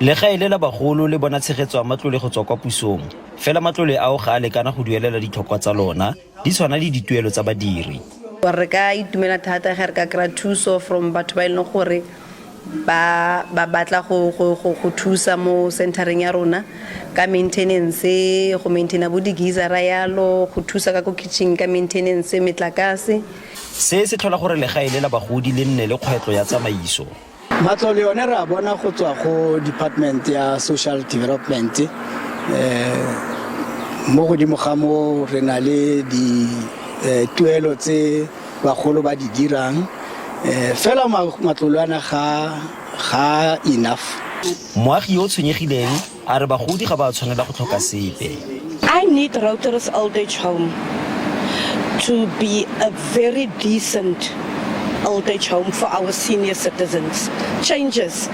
Lehae la bagolo le bona tshegetso ya matlole go tswa kwa pusong. Fela matlole ao ga a lekana go duelela ditlhokwa tsa lona, di tshwana le dituelo tsa badiri. Re ka itumela thata ge re ka kry thuso from batho ba e leng gore ba batla go thusa mo centereng ya rona ka maintenance, go maintaina bo di-geyser-a yalo, go thusa ka ko kitchen ka maintenance, metlakase. Se se tlhola gore lehae la bagodi le nne le kgwetlo ya tsamaiso. Matlole yone ra bona go tswa go department ya social development, mo godimo ga mo re na le di tuelo tse bagolo ba di dirang, fela matlole ana ga enough. Moagi yo tshwenyegileng a re bagodi ga ba tshwanela go tlhoka sepe. I need Rotarus Old Age Home to be a very decent old age home for our senior citizens. Changes,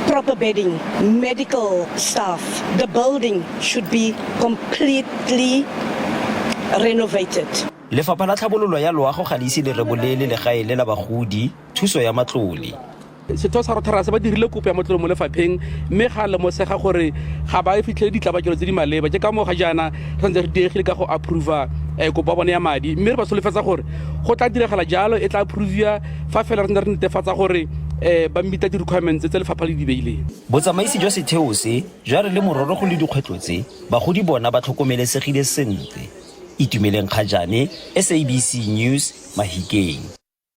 proper bedding, medical staff. The building should be completely renovated. Lefapha la tlhabololo ya loago ga le ise le rebolele lehae la bagodi thuso ya matlole. Setho sa Rotarus ba dirile kopo ya matlole mo lefapheng mme ga le mosega gore ga ba fitlhele ditlabakelo tse di maleba ke ka mo ga jana santse re diegile ka go approve kopo bona ya madi mme re ba solofetsa gore go tla diragala jalo e tla approve fa fela re netefatsa gore ba mmita di requirements tse lefapha le di beileng. Botsamaisi jwa setheo se jwa re le mororo go le dikgwetlo tse bagodi bona ba tlhokomelesegile sentle. Itumeleng Kgajane, SABC News, Mahikeng.